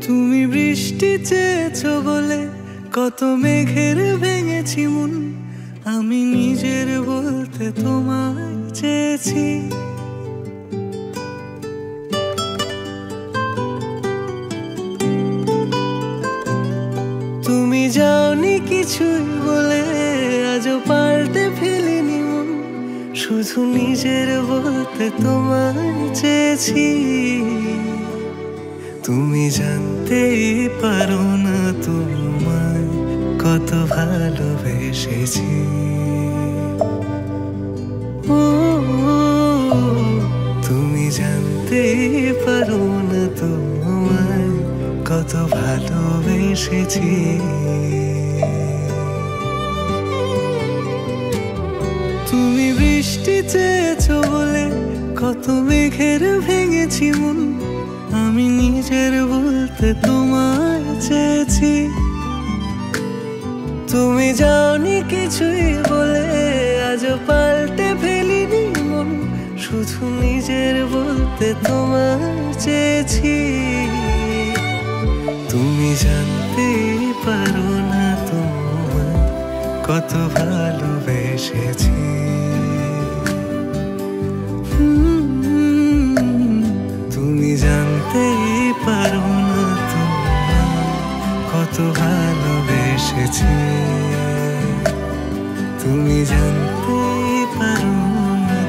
তুমি বৃষ্টি চেয়েছো বলে কত মেঘের ভেঙেছি মন, আমি নিজের বলতে তোমায় চেয়েছি। তুমি যাওনি কিছুই বলে আজও পাল্টে ফেলিনি মন, শুধু নিজের বলতে তোমায় চেয়েছি। তুমি জানতেই পারো না তোমায় কত ভালোবেসেছি। ও তুমি জানতেই পারো না তোমায় কত ভালোবেসেছি। তুমি বৃষ্টি চেয়েছো বলে কত মেঘের ভেঙেছি মন, আমি নিজের বলতে তোমায় চেয়েছি। তুমি যাওনি কিছুই বলে আজও পাল্টে ফেলিনি মন, শুধু নিজের বলতে তোমায় চেয়েছি। তুমি জানতেই পারো না তোমায় কত ভালোবেসেছি। তুমি জানতেই পারো না তোমায় কত ভালোবেসেছি। তুমি জানতেই পারো না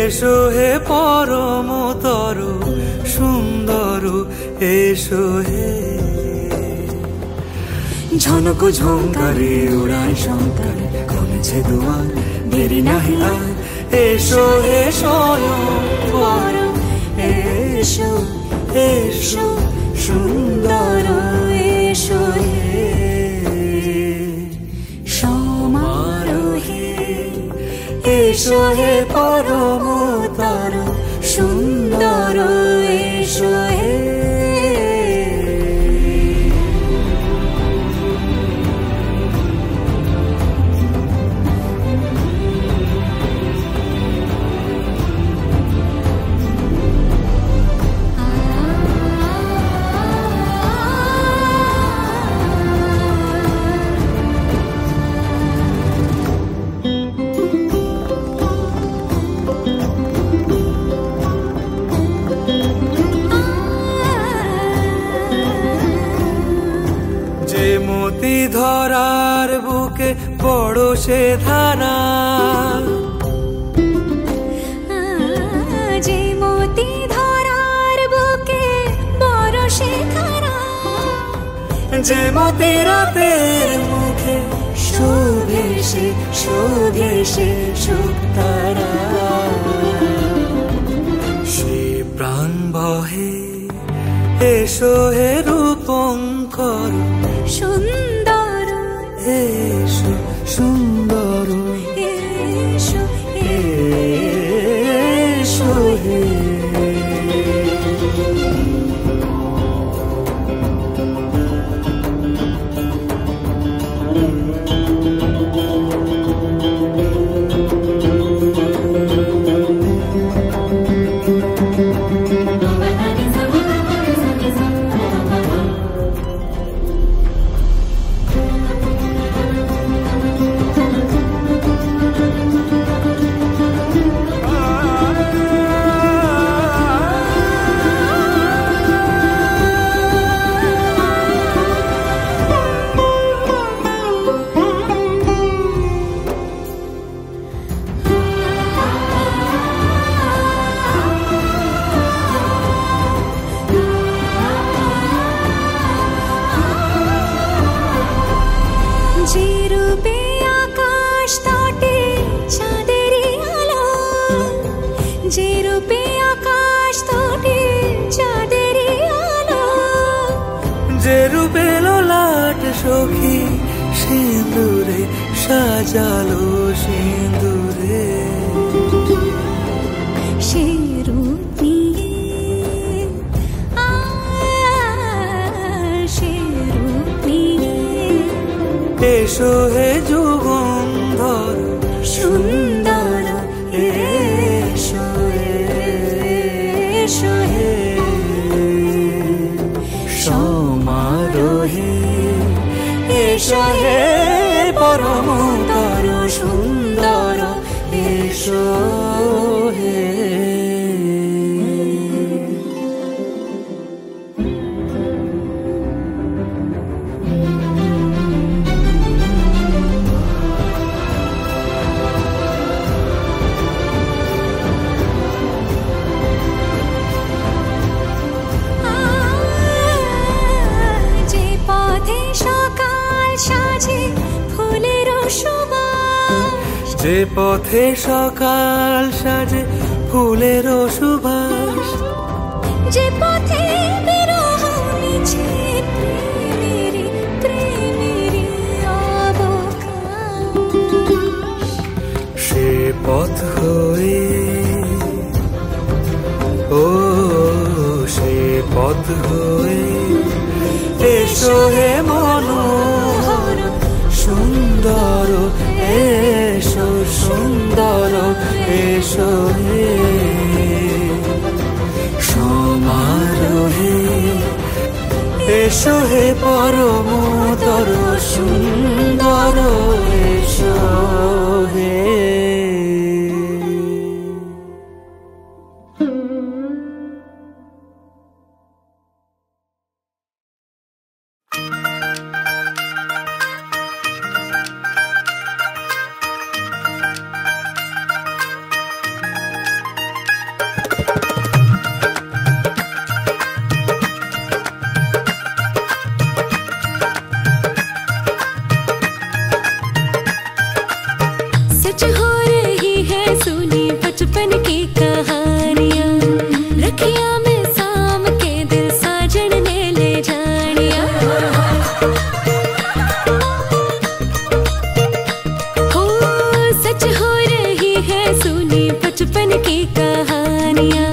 এসো হে পরমতর সুন্দর, এসো হে ঝনক ঝঙ্কারে উড়ায় শঙ্কার, খুলেছে দুয়ার দেরি নাহি আর। এসো হে স্বয়ং এসো এসো সুন্দর, এসো হে সমারোহে। এসো হে পরমতর সুন্দর, এসো হে ধরার বুকে বড় সে ধারা, যে মতি ধরার বুকে বড় সে ধারা, যে মতি রাতের মুখে শোভে সে শোভে সে শুকতারা। সে প্রাণ বহে এসো হে রূপঙ্কর সুন্দর, এসো সুন্দর, এসো এসো হে সাজালো সিঁদুরে সে রূপ নিয়ে সে রূপ নিয়ে এসো হে যুগন্ধর সুন্দর এসো এসো হে সমারোহে এসো হে পরমতর সুন্দর এসো হে যে পথে সকাল সাজে ফুলের সুবাস যে পথে সকাল সাজে ফুলের সুবাস যে পথে বিরহ মিছে প্রেমেরই প্রেমেরই অবকাশ সে পথ হয়ে ও সে পথ হয়ে এসো হে মনোহর সুন্দর এসো সুন্দর এসো হে সমারোহে এসো হে পরমতর সুন্দর এসো হে सच हो रही है सुनी बचपन की कहानियां रखिया में साम के दिल साजन ने ले जानिया हो सच हो रही है सुनी बचपन की कहानियां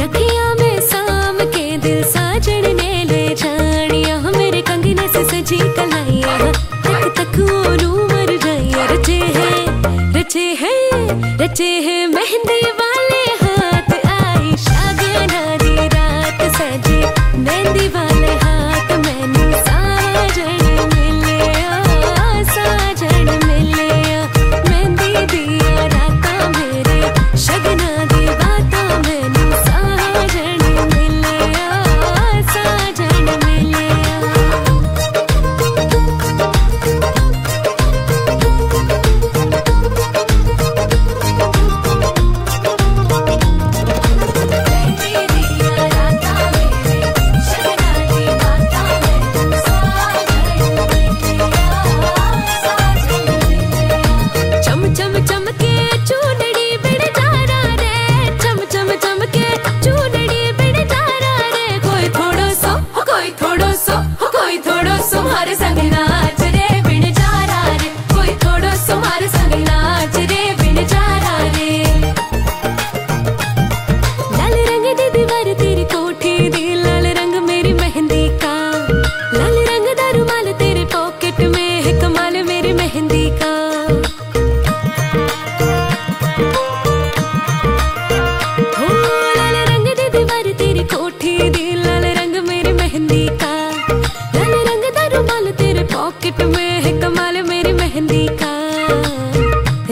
रखिया में साम के दिल साजन ने ले जानिया मेरे कंगने से सजी कलाइया तक तक ओनू मर जाइया रचे हैं मेहंदी वाले हाथ आई शागना दी रात सजे मेहंदी वाले हाथ मैनू साजन मिले मेहंदी दिया राता मेरे शगना दी बाता मैनू साजन मिले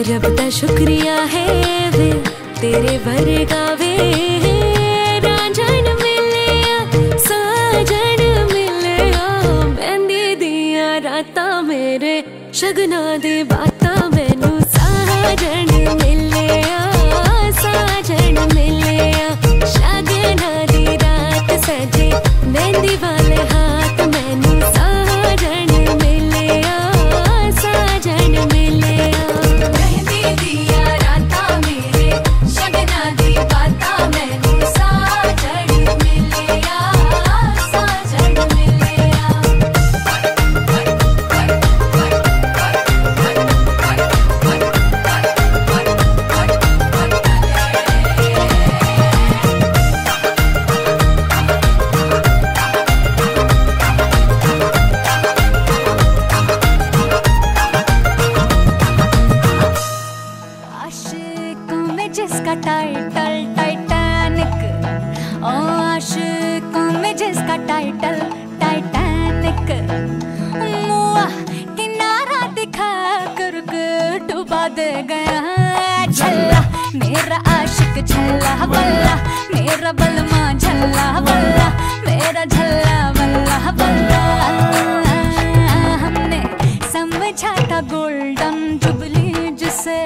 रब दा शुक्रिया है वे तेरे वर्गा वे रांझन मिलिया साजन मिलिया मेहंदी दिया राता मेरे शगना दे बाता मैनू साजन मिलिया शगना दी रात सजे मेहंदी वाले हाथ मैनू साजन मिलिया मेहंदी दिया राता मेरे शगना दी बाता मैनू साजन मिलिया टाइटल टाइटैनिक मुआ किनारा दिखा कर डुबा दे गया झल्ला मेरा आशिक झल्ला वल्ला मेरा बलमा झल्ला वल्ला मेरा झल्ला वल्ला वल्ला हमने समझा था गोल्डन जुबली जिसे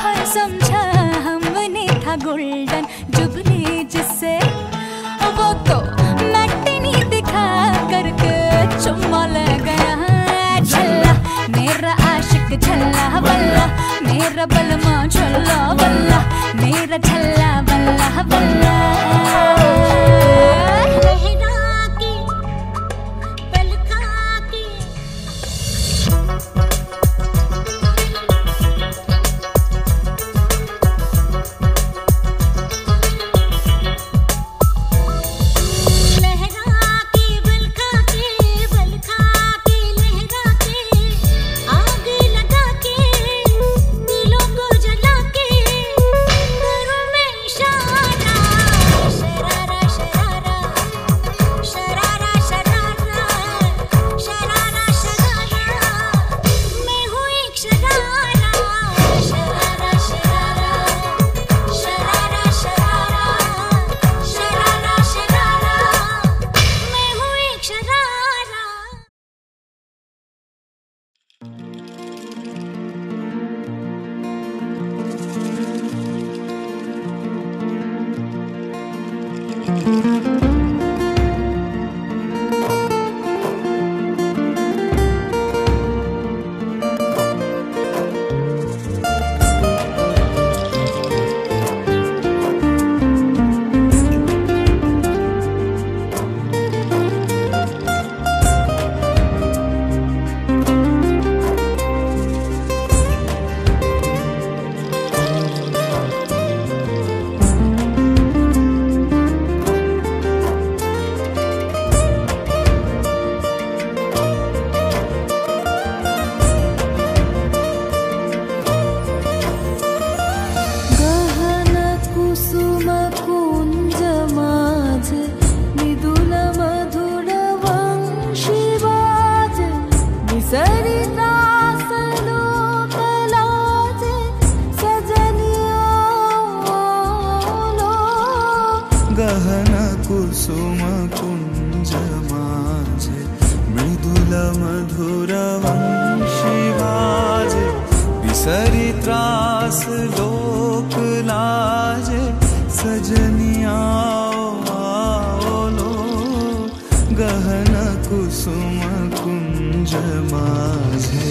हर समझा हमने था गोल्डन जुबली जिसे वो तो मैटिनी दिखा करके चुम्मा ले गया झल्ला मेरा आशिक झल्ला वल्ला मेरा बलमा झल्ला वल्ला मेरा झल्ला वल्ला वल्ला गहन कुसुम कुंज माझे मृदुल मधुर वंशी वाजे विसरी त्रास लोक लाजे सजनिया आओ लो गहन कुसुम कुंज माझे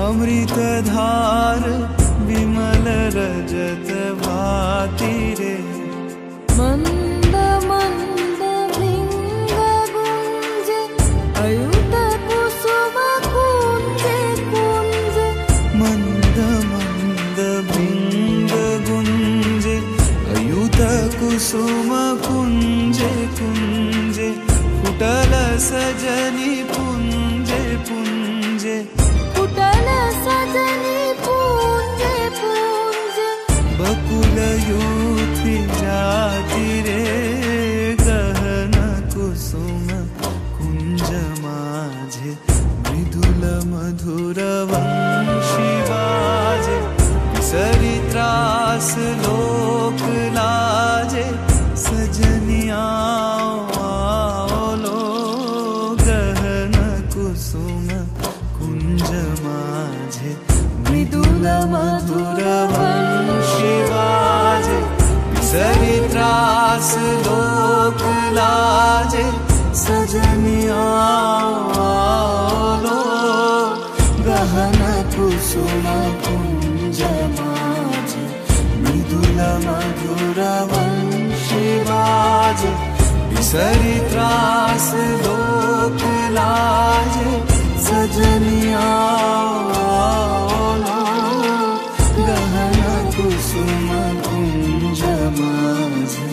अमृत धार विमल रजत भाति रे मंद मंद भृंग गुंजे अयुत कुसुम कुंजे कुंजे मंद मंद भृंग गुंजे अयुत कुसुम कुंजे कुंजे कुटल सजनी पुंजे पुंजे कुटल सजनी पूंजे पूंजे बकुल युति जाति रे गहन कुसुम कुंज माझे मृदुल मधुर वंशी बाजे विसरी त्रास लोक लाजे सजनिया आओ लो गहन कुसुम कुंज माझे मृदुल मधुर वंशी वाजे विसरी त्रास लोक लाजे सजनिया आओ लो गहन कुसुम कुंज माझे मृदुल मधुर वंशी बाजे विसरी त्रास लोक लाजे सजनिया गहन कुसुम कुंज माझे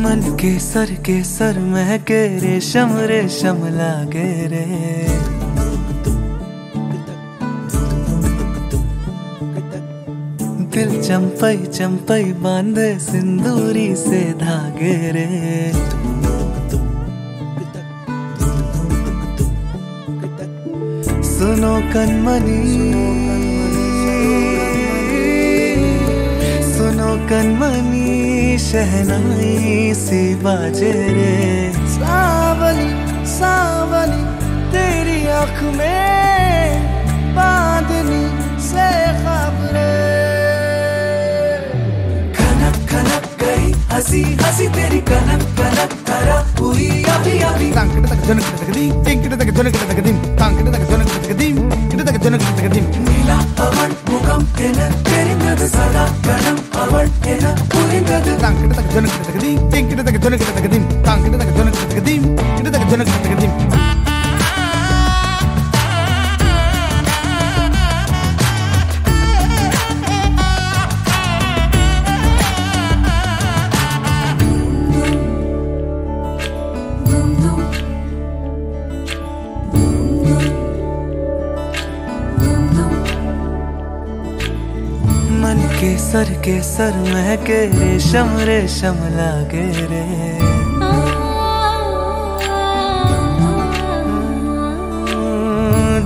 मन के सर महके रेशम रेशम लागे रे दिल चंपई चंपई बांधे सिंदूरी से धागे रे सुनो कनमनी सुनो कनमनी शहनाई सी बाजे रे सावली सावली तेरी आँख में बांधनी से खबरें खनक खनक गई हंसी हंसी तेरी कनक कनक करा हुई अभी अभी तांकड़ तक जनक तक दी टिंकड़ तक जनक तक दी तांकड़ तक जनक तक दी किड़ तक जनक तक दी नीला अवन मुखम तेने तेरी नद सदा कनम अवन तेना पूरी नद तांकड़ तक जनक तक दी टिंकड़ तक जनक तक दी तांकड़ तक जनक तक दी किड़ तक जनक तक दी के सर महके रेशम रेशम लागे रे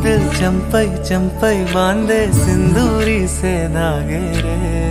दिल चंपई चंपई बांधे सिंदूरी से धागे रे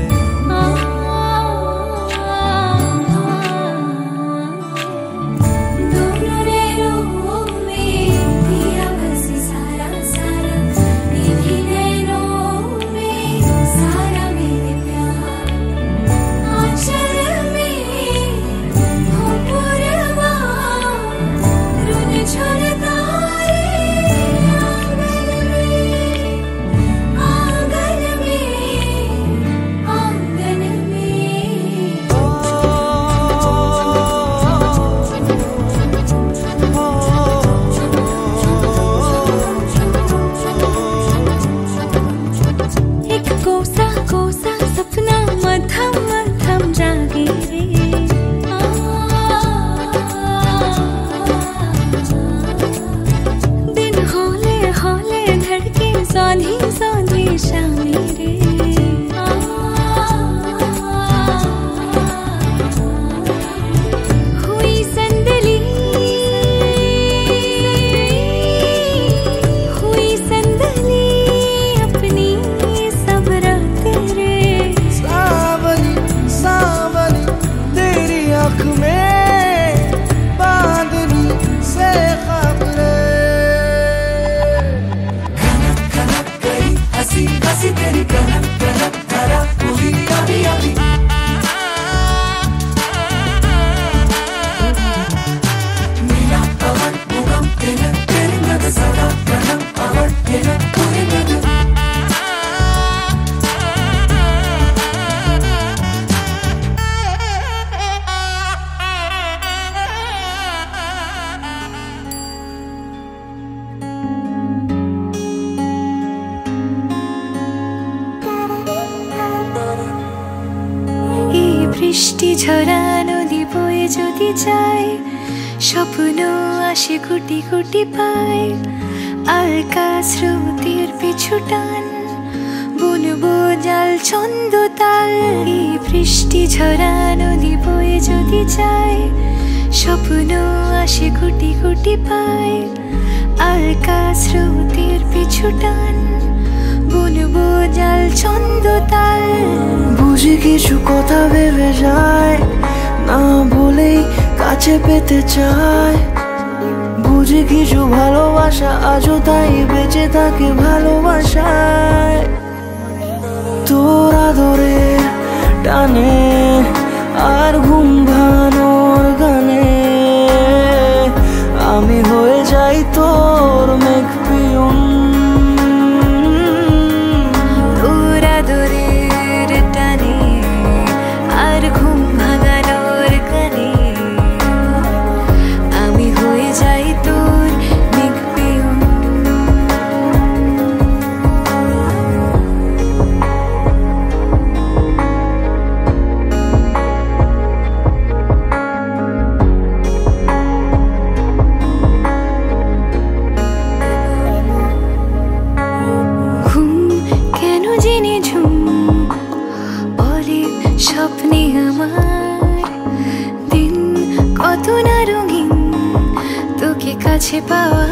বৃষ্টি ঝরা নদী বয়ে যদি যায় স্বপ্ন আসে কোটি কোটি পায় আলকা স্রোতের পিছু টান বুনবো জাল ছন্দ তাল এই বৃষ্টি ঝরা নদী বয়ে যদি যায় স্বপ্ন আসে কোটি কোটি পায় আলকা স্রোতের পিছু টান, বুনবো জাল ছন্দ তাল। বুঝি কিছু কথা ভেবে যায়, না বলেই কাছে পেতে চায়। বুঝি কিছু ভালোবাসা আজও তাই বেঁচে থাকে ভালোবাসায়। তোর আদরের টানে আর ঘুম ভাঙানোর গানে আমি হয়ে যাই তোর মেঘ পিয়ন। তোর আদরের টানে আর ঘুম ভাঙানোর গানে আমি হয়ে যাই তোর মেঘ পিয়ন। স্বপ্নে আমার দিন কত না রঙিন, তোকে কাছে পাওয়া।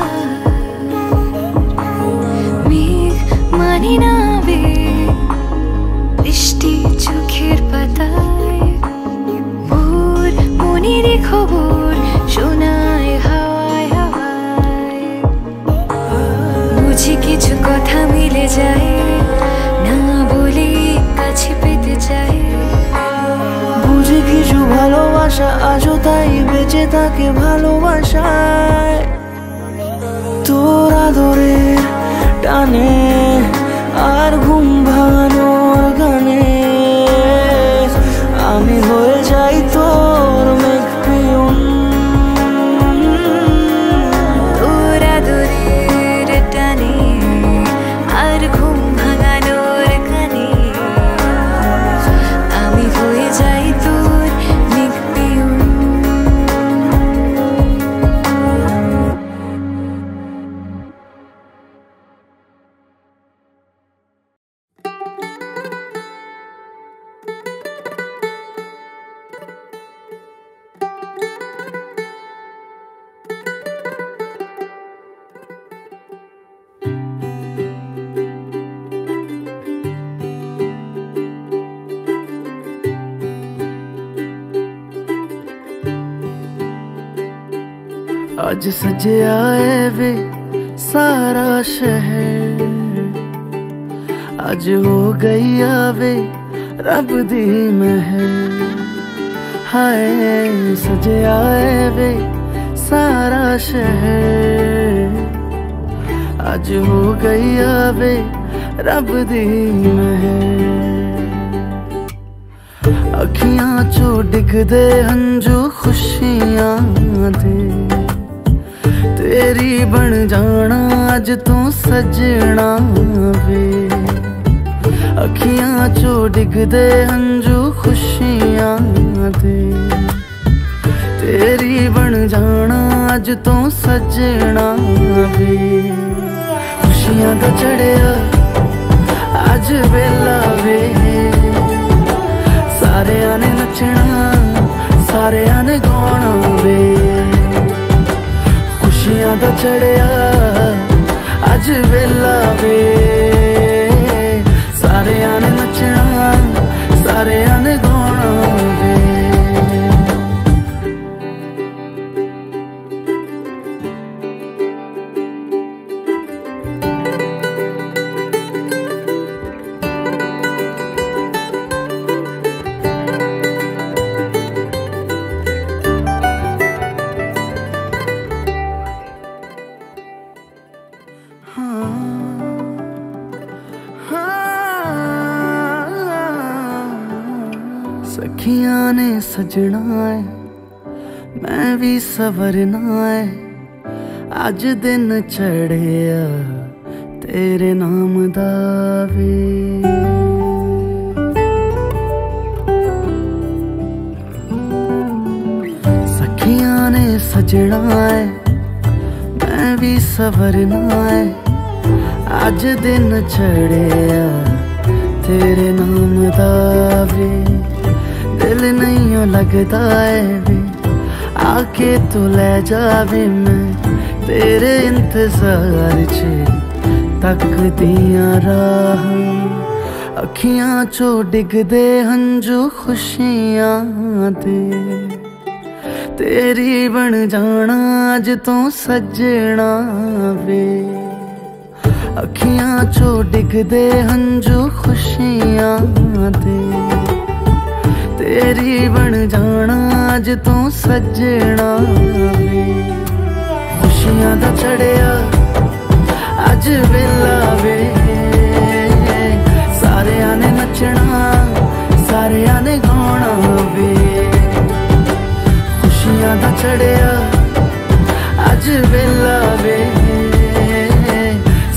মেঘ মানে না বৃষ্টি চোখের পাতায়, ভোর মনের খবর শোনায় হাওয়ায় হাওয়ায়। বুঝি কিছু কথা মিলে যায়, না বলে কাছে পেতে চাই। বুঝি কিছু ভালোবাসা আজও তাই বেঁচে থাকে ভালোবাসায়। তোর আদরের টানে আর ঘুম ভাঙানোর গানে আমি হয়ে যাই তোর মেঘ পিয়ন। তোর আদরের টানে আর ঘুম ভাঙানোর গানে আমি হয়ে যাই তোর মেঘ পিয়ন। आज सजया है वे सारा शहर, आज हो गई आवे रब दी महर। हाय सजया है वे सारा शहर, आज हो गई आवे रब दी महर। अखियां चो डिगदे हंजू खुशियां दे, तेरी बन जाना अज तू सजना वे। अखियां चो डिगदे हंजू खुशियां दे, तेरी बन जाना अज तू सजना वे। खुशियां दा चढ़िया अज वेला वे, सारे ने नचना सारे ने गाना वे। खुशियां दा चढ़िया अज वेला वे, सारे ने नचना सारे ने गाना वे। सखियां ने सजना है मैं भी सवरना है, अज दिन चढ़िया तेरे नाम दा वे। सखियां ने सजना है मैं भी सवरना है, अज दिन चढ़िया तेरे नाम दा वे। दिल नहीं लगता है वे आके तू ले जावे, मैं तेरे इंतजार च तकदियां राह अखियां चो डिगदे हंजू खुशियां दे तेरी बन जाना अज तो सजना वे अखियां चो डिगदे हंजू खुशियां दे तेरी बन जाना अज तो सजना वे खुशियां दा चढ़िया अज वेला वे सारिया ने नचना सारिया ने गाना वे खुशियां दा चढ़िया अज वेला वे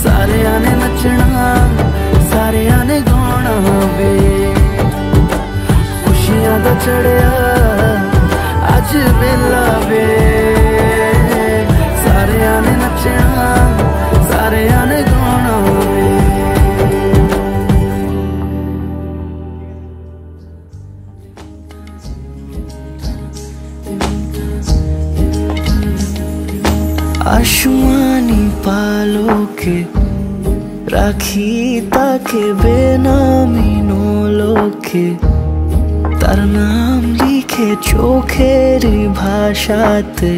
सारिया ने नचना सारिया ने गाना वे खुशियां दा चढ़िया अज वेला वे सारिया ने नचना सारिया ने गाना वे आसमानी पालों के राखी ताके बेनामी लोके तार नाम लिखे चोखेरी भाषाते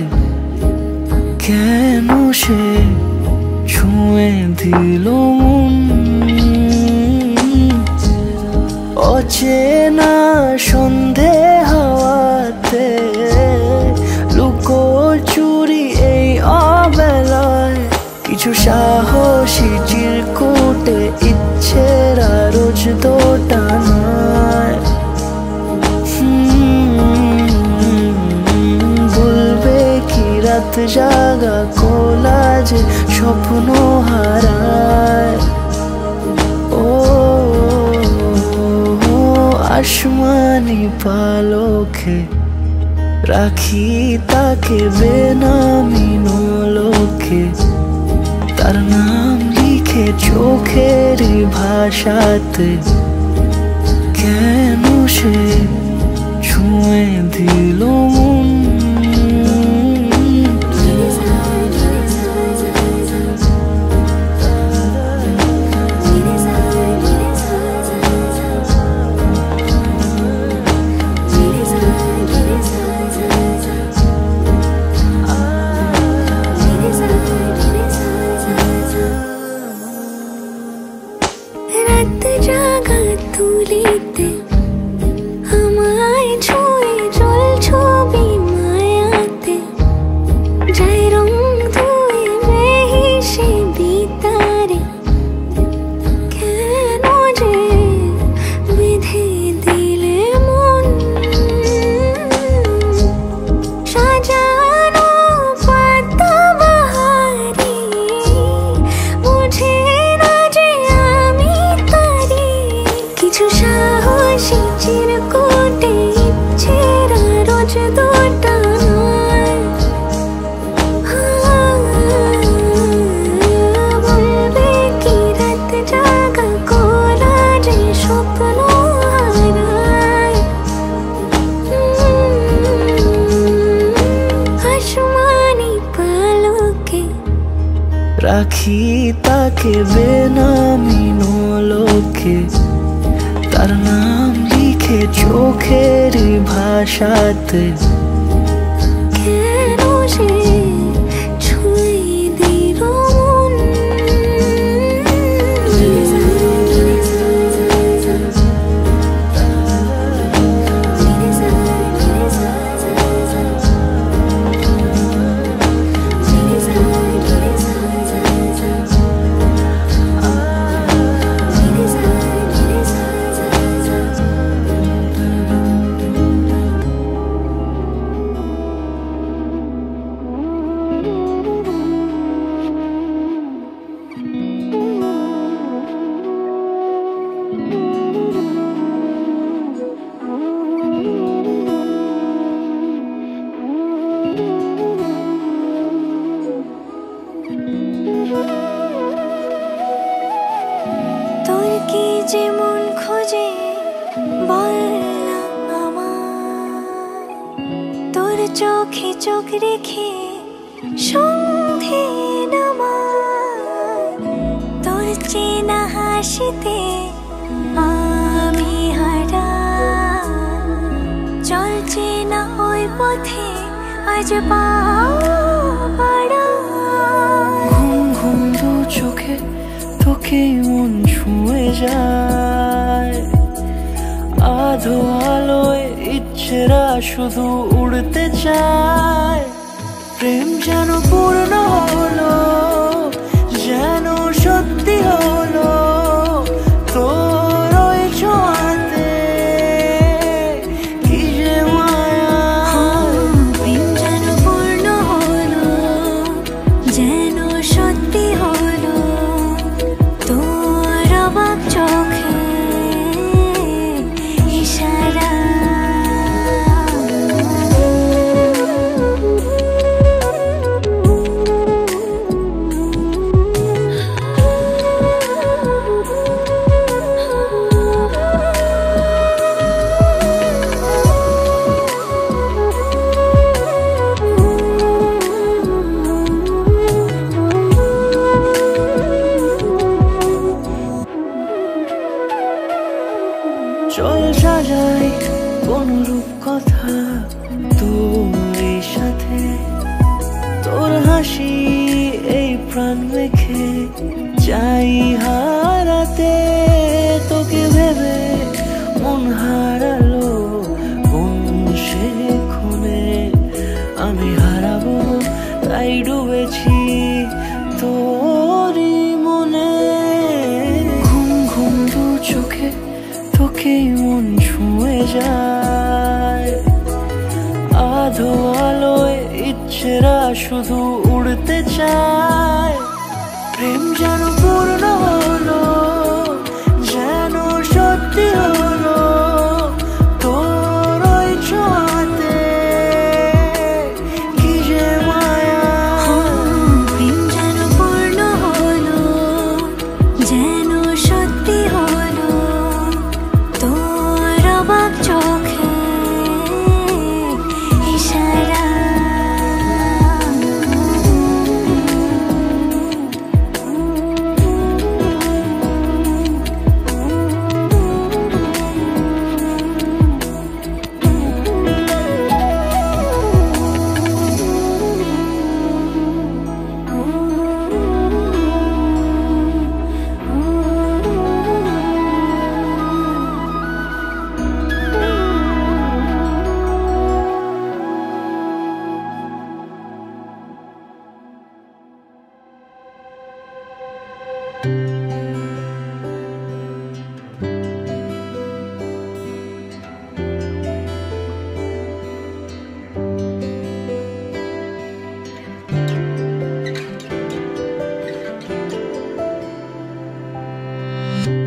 কেন সে ছুঁয়ে দিল অচেনা সন্ধে হাওয়াতে লুকো চুরি এই অবেলায় কিছু সাহসী চিরকুটে ইচ্ছেরা রোজ দোটানায় রাত জাগা কোলাজে স্বপ্ন হারায় ও আসমানি পালকে রাখি তাকে বেনামি লোকে তার নাম লিখে চোখের ভাষাতে কেন সে ছুঁয়ে দিল মন রাখি তাকে বেনামি লোকে তার নাম লিখে চোখের ভাষাতে কেন সে ছুঁয়ে দিল যেমন খোঁজে বলনা আমায় তোর চোখে চোখ রেখে সন্ধে কঠিন তোর চেনা হাসিতে আমি হারা চলছে না ওই পথে আজ পাড়া ঘুম ঘুম দু চোখে তোকে মন ছুঁয়ে যায় আধো আলোয় ইচ্ছেরা শুধু উড়তে চায় প্রেম যেন পূর্ণ হলো যেন সত্যি হলো তোর ওই ছোঁয়াতে কি যে মায়া প্রেম যেন পূর্ণ হলো যেন সত্যি হলো তোর অবাক চোখে ইশারা চল সাজাই কোন রূপ কথা তোর সাথে তোর হাসি এই প্রাণ রেখে চাই হারাতে তোকে ভেবে মন হারালো কোন সে খুনে আমি হারাবো তাই ডুবেছি তোরই মনে ঘুম ঘুম দু চোখে তোকে মন ছুঁয়ে যায় আধো আলোয় ইচ্ছেরা শুধু উড়তে চায় প্রেম যেন পূর্ণ হলো যেন সত্যি হলো তোর ওই ছোঁয়াতে কি যে মায়া প্রেম যেন পূর্ণ হলো যেন সত্যি হলো তোর অবাক চোখে ইশারা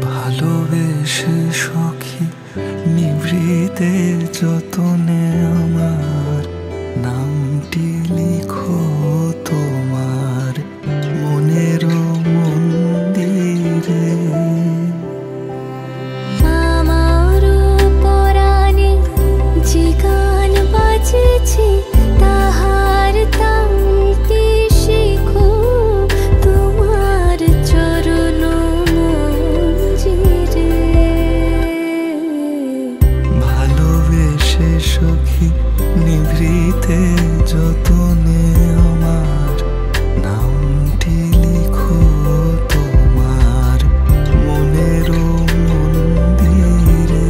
ভালোবেসে সখী নিভৃতে যতনে আমার নামটি লিখো তোমার মনের মন্দিরে আমার পরাণে যে গান বাজেছে তাহার তালটি শিখো তোমার চরণ মঞ্জিরে ভালোবেসে সখী নিভৃতে যতনে আমার নামটি লিখো তোমার মনের মন্দিরে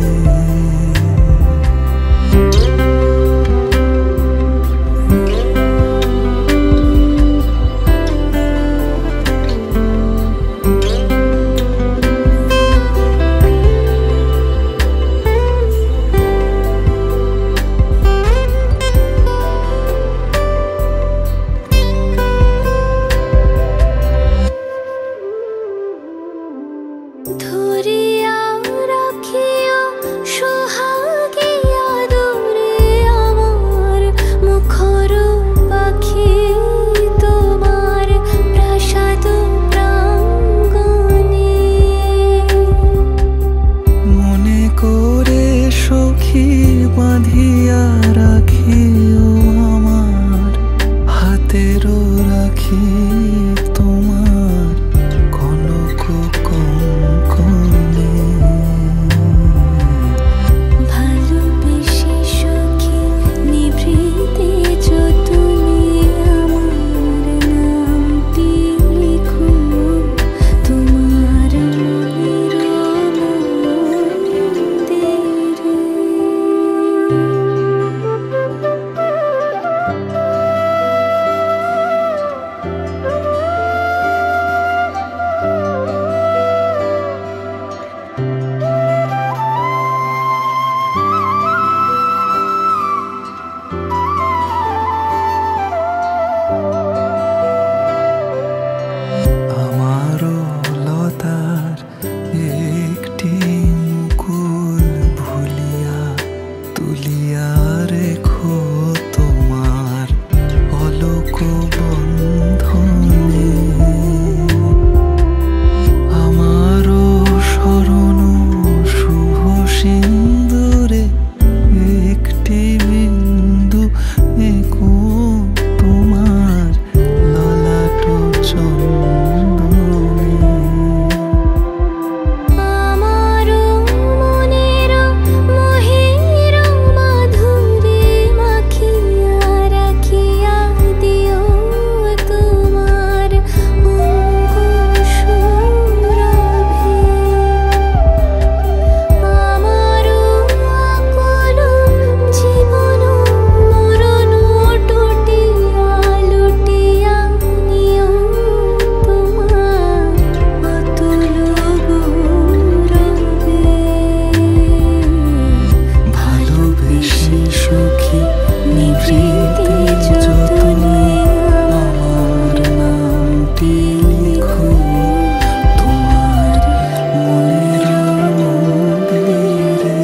ধরিয়া রাখিও সোহাগিয়া দূরে আমার মুখর পাখি তোমার প্রাসাদ প্রাঙ্গণে মনে করে সখী বাঁধিয়া রাখিও আমার হাতের পাখি তোমার কনক কঙ্কনে ভালোবেসে সখী নিভৃতে তুমি আমার নামটি লিখো তোমার মনের মন্দিরে। আমারও লতার একটি মুকুল ভুলিয়া তুলিয়া রেখো তোমার অলোক বন্ধনে আমারও শরণ শুভ সিন্দুরে একটি বিন্দু এঁকো তোমার ললাট চন্দনে আমারো মনের মোহের মাধুরী মাখিয়া রাখিয়া দিও তোমার অঙ্গসুরভে। আমারো আকল জীবন মরণ টুটিয়া লুটিয়া নিও তোমার অতুল গৌরবে। ভালোবেসে সখী নিভৃতে যতনে আমার নামটি লিখো তোমার মনের মন্দিরে।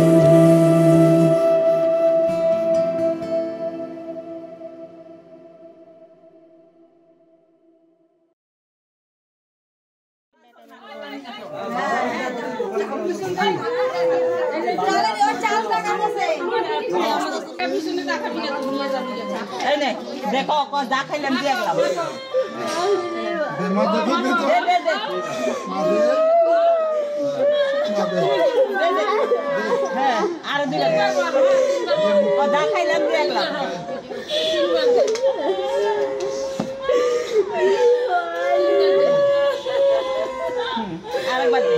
এই নে দেখো যা খাইলাম দিয়ে গেলাম হ্যাঁ আর দিলে যা খাইলাম দিয়ে গেলাম আরেকবার দে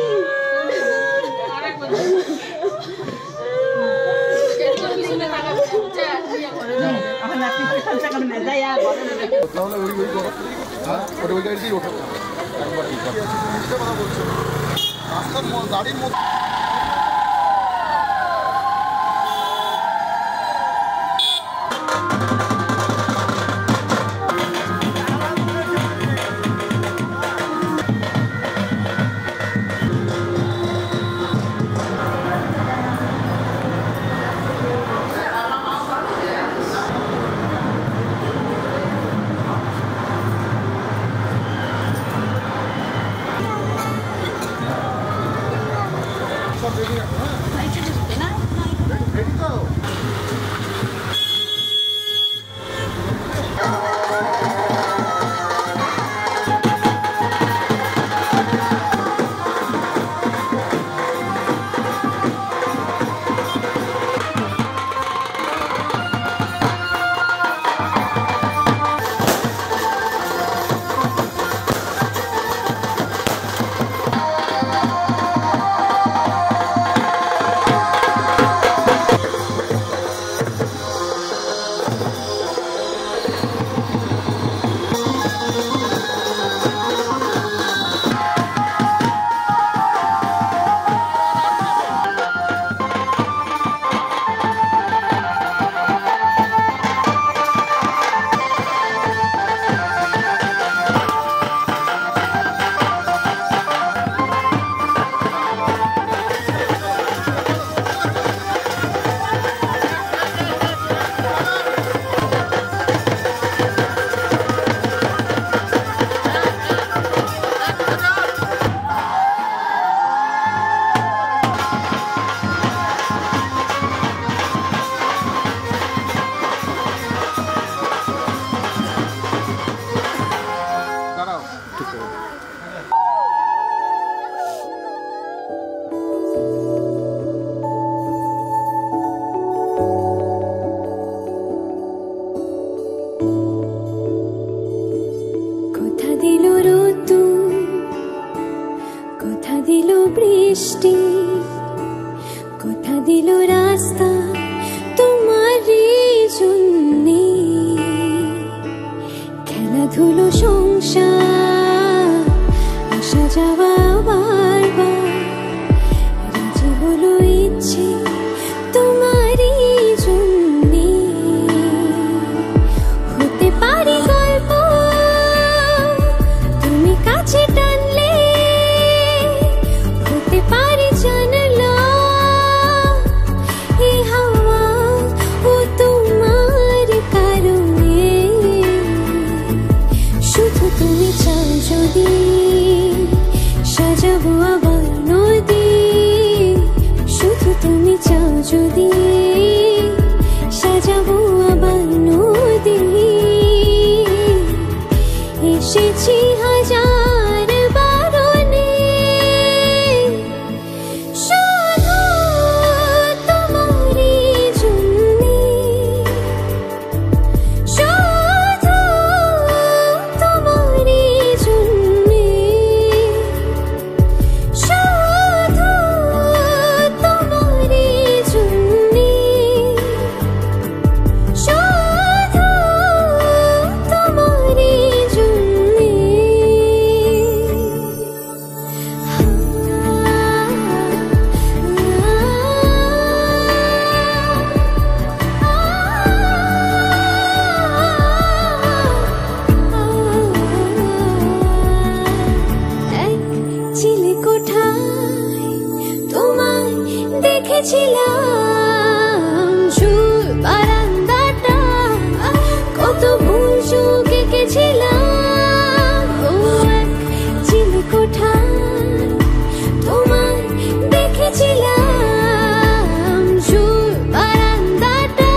গাড়ির মধ্যে দিল বৃষ্টি, কথা দিল রাস্তা তোমারই জন্যে, খেলাধুলো সংসার আসা যাওয়া বারবার, রাজি হলো ইচ্ছে তোমারই জন্যে, হতে পারি গল্প তুমি কাছে টানলে, হতে পারি জানলা এই হাওয়া ও তোমার কারণে, শুধু তুমি চাও যদি সাজাবো আবার নদী, শুধু তুমি চাও যদি সাজাবো আবার নদী, এসেছি হাজার বারণে, শুধু তোমারই জন্যে, শুধু তোমারই জন্যে, শুধু তোমারই জন্যে, শুধু তোমারই জন্যে। এক চিলে কোঠায় তোমায় দেখেছিলাম, ঝুল বারান্দাটা কত ভুল চোখ এঁকেছিলাম, ও এক চিলে কোঠায় তোমায় দেখেছিলাম, ঝুল বারান্দাটা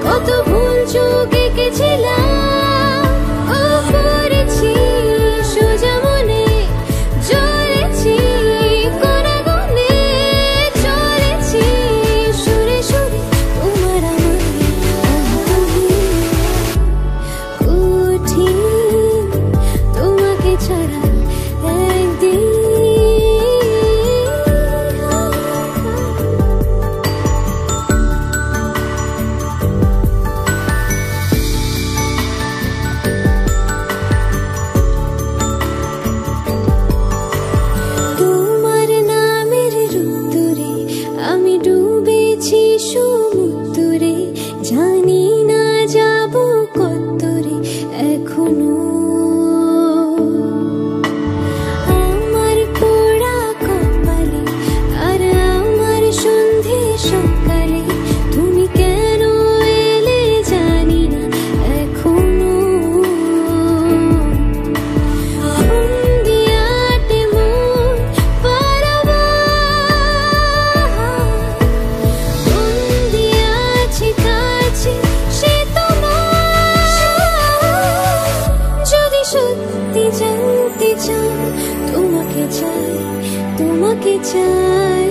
কত ভুল চোখ এঁকেছিলাম, ও করেছি সোজা মনে জ্বলেছি কোনাগুনে, চলেছি সুরে সুরে তোমার আমার কঠিন তোমাকে ছাড়া একদিন। তোমার নামের রুদ্দুরে আমি ডুবেছি সমুদ্রে, জানি না যাব কতরে এখনো, আমার পোড়া কপালে আর আমার সন্ধে সকালে তুমি কেন এলে জানি না এখনো, বন্দিয়াটে মন পারাবার, বন্দি আছে কাছে সে তোমার, যদি সত্যি জানতে চাও তোমাকে চাই, তোমাকে চাই,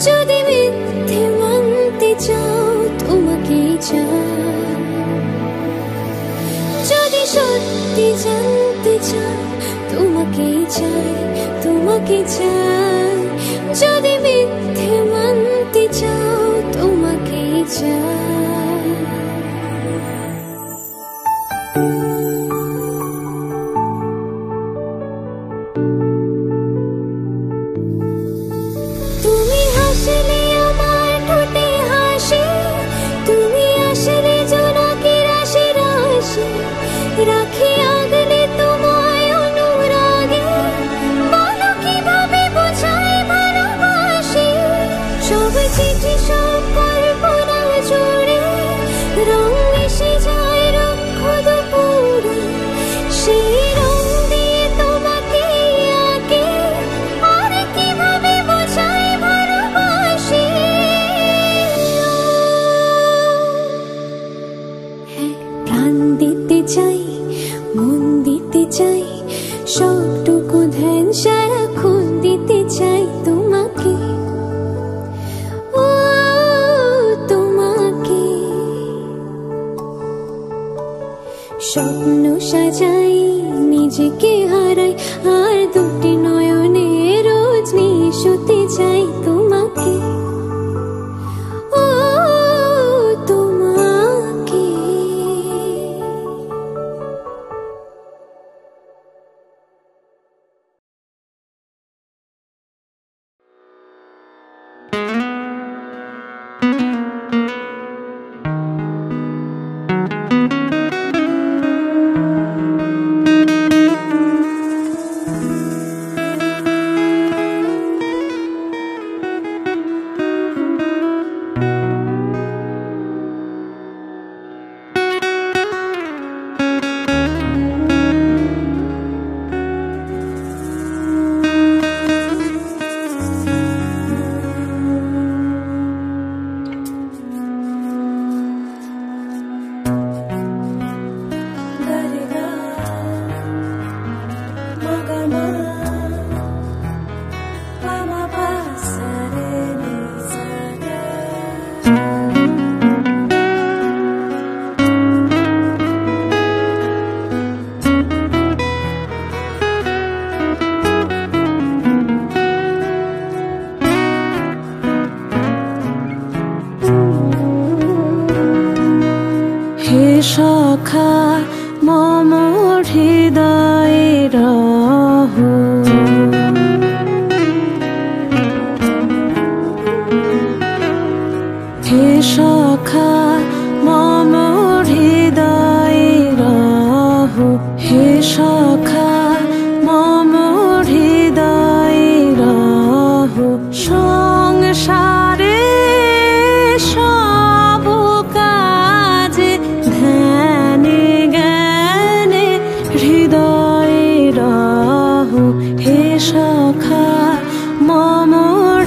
যদি মিথ্যে মানতে চাও তোমাকে চাই, যদি সত্যি জানতে চাও তোমাকে চাই, তোমাকে চাই, যদি মিথ্যে মানতে চাও তোমাকে চাই। তুমি হাসলে আমার ঠোঁটে হাসি, তুমি আসলে জোনাকি রাশি রাশি, রাখি আগলে তোমায় অনুরাগে, বলো কিভাবে বোঝাই ভালোবাসি, সব চিঠি সব কল্পনা জুড়ে রং মিশে যায় রক্ষ দুপুরে, সেই রং দিয়ে তোমাকে আঁকে, আর কিভাবে বোঝাই ভালোবাসি, প্রাণ দিতে চাই, মন দিতে চাই, সবটুকু ধ্যান সারাক্ষণ দিতে চাই তোমাকে, ও তোমাকে, স্বপ্ন সাজাই নিজেকে হারাই আর দুটি নয়নে রোজ ছুঁতে চাই তোমাকে, ও তোমাকে। সখা মম হৃদয়ে রহো, হে সখা মম হৃদয়ে রহো, হে সখা মম হৃদয়ে রহো। সংসারে সব কাজে ধ্যানে জ্ঞানে হৃদয়ে রহো, হে সখা মম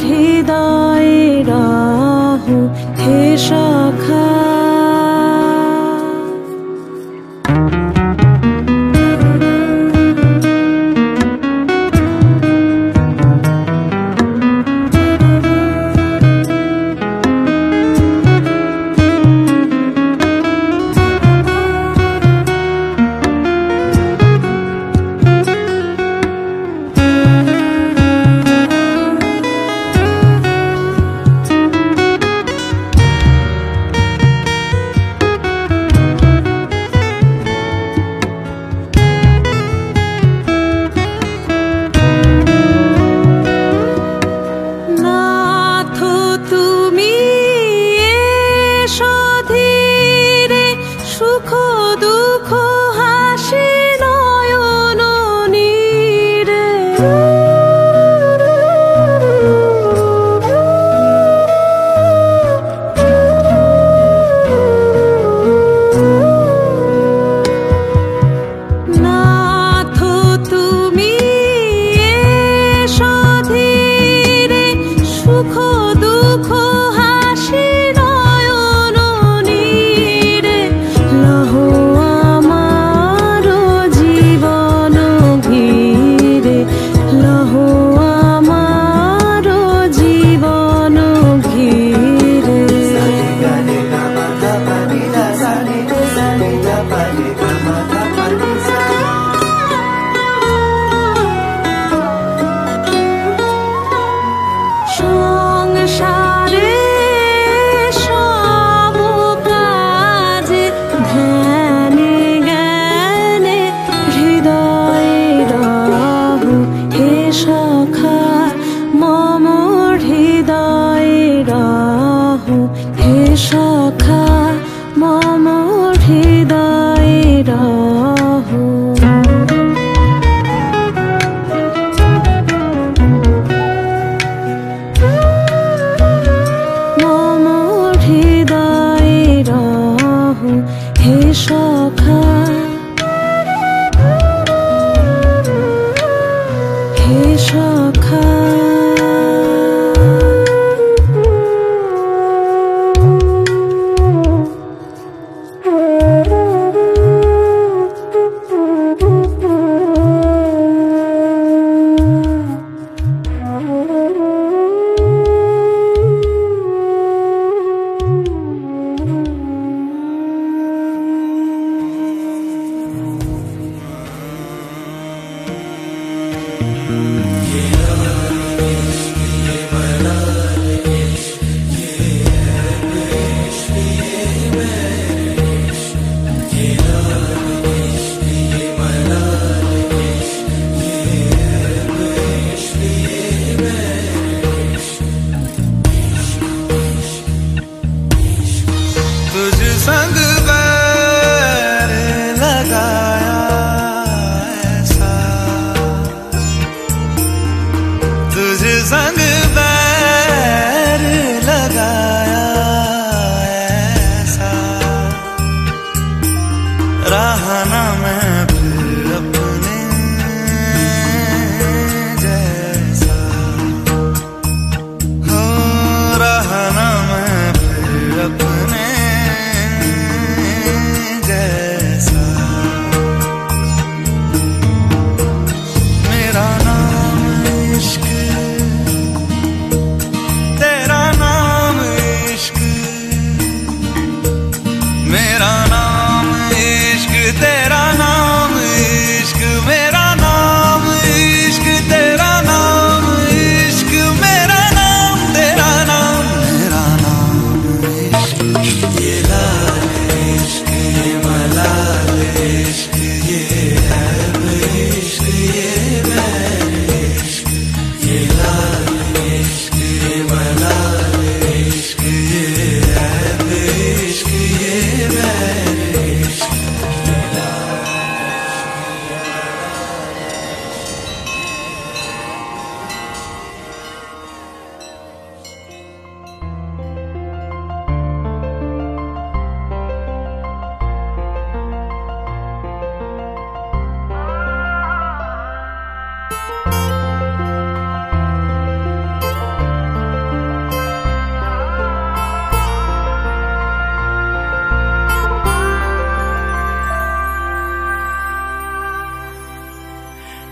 হৃদয়ে রহো, হে সখা।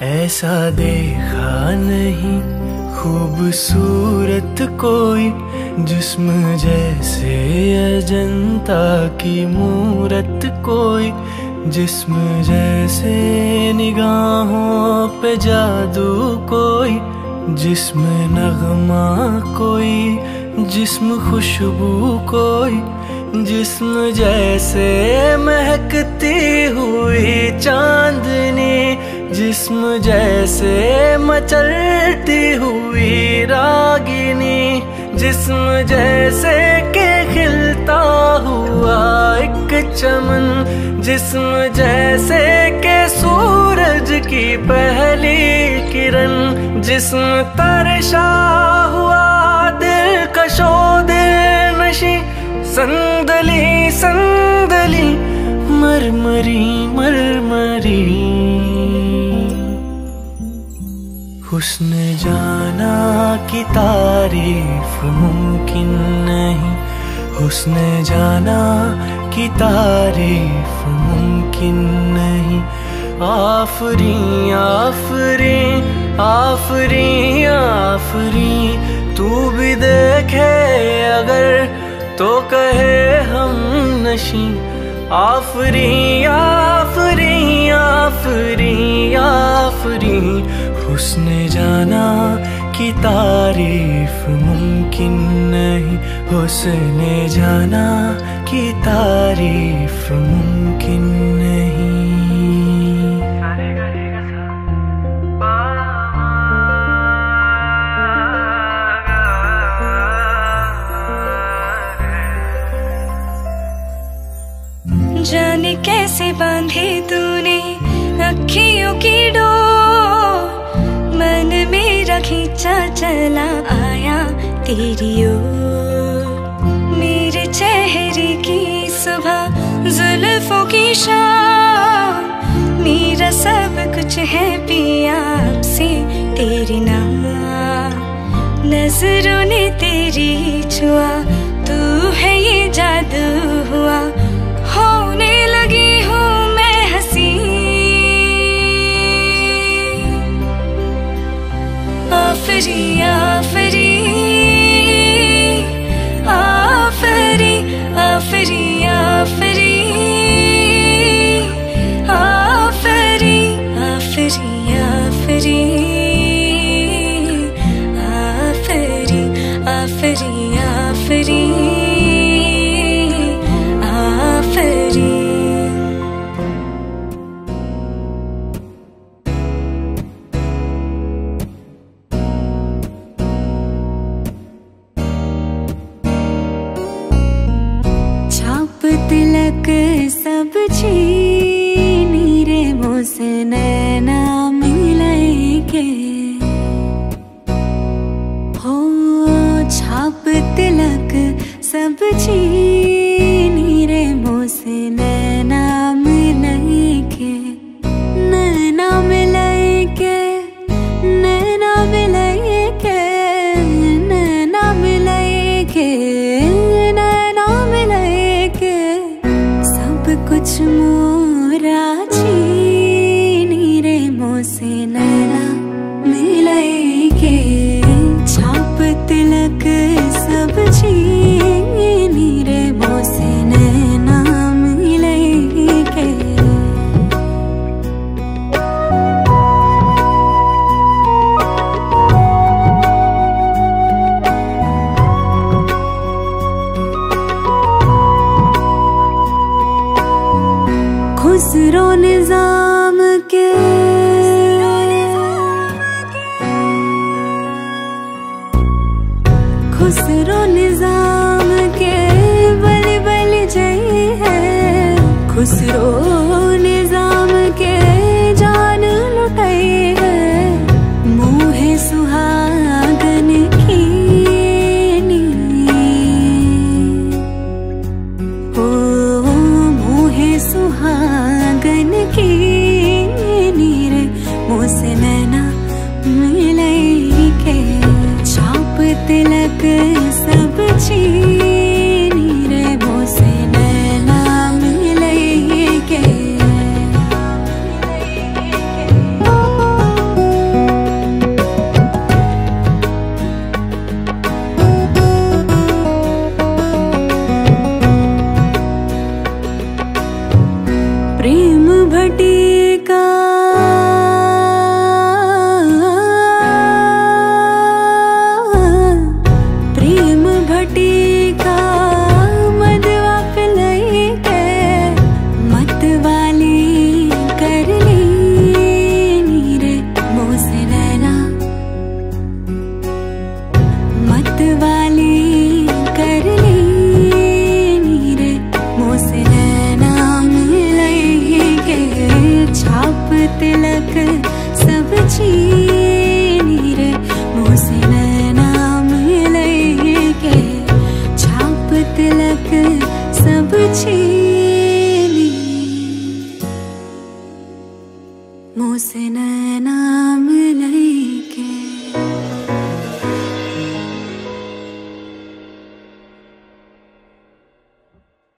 ऐसा देखा नहीं खूबसूरत कोई, जिस्म जैसे अजंता की मूरत कोई, जिस्म जैसे निगाहों पे जादू कोई, जिस्म नगमा कोई, जिस्म खुशबू कोई, जिस्म जैसे महकती हुई चांदनी, जिस्म जैसे मचलती हुई रागिनी, जिस्म जैसे के खिलता हुआ एक चमन, जिस्म जैसे के सूरज की पहली किरण, जिस्म तरशा हुआ दिलकशो दिल नशी, संदली संदली मरमरी मरमरी। हुस्न जाना की तारीफ मुमकिन नहीं, हुस्न जाना की तारीफ मुमकिन नहीं। आफरी आफरी आफरी आफरी, तू भी देखे अगर तो कहे हम नशी। आफरी आफरी आफरी आफरी, हुस्न जाना की तारीफ मुमकिन नहीं, हुस्न जाना की तारीफ मुमकिन नहीं। जाने कैसे बांधे तूने अखियों की डोर, मन मेरा खींचा चला आया तेरी ओर। मेरे चेहरे की सुबह जुल्फों की शाम, मेरा सब कुछ है पिया अब से तेरे नाम। नजरों ने तेरी छुआ, तू है ये जादू हुआ, होने लगी हूँ मैं हंसी। आफरी आफरी आफरी आफरी आफरी आफरी आफरी आफरी आफरी आफरी आफरी आफरी। छाप तिलक सब छीनी रे मुझसे नैना मिलेंगे हो। छाप तिलक सब छीनी रे मुझसे नैना मिलेंगे, नैना मिलेंगे, नैना मिलेंगे, नैना मिलेंगे, नैना मिलेंगे। सब कुछ मोरा छीनी रे मुझसे नैना मिलेंगे। छाप तिलक सब छीनी रे मुझसे नैना मिलेंगे। खुसरो निजाम के खुसरो निजाम के बलि बलि जय है। खुसरो निजाम के जान लुटाई है, मुँह सुहागन की ओ मुँह सुहागन की नीर मुझसे नैना मिलेंगे। छाप तिलक सब छीनी रे मुझसे नैना मिलेंगे। तिलक सब छीनी रे मुझसे नाम लेके छाप तिलक सब छीनी मुझसे नाम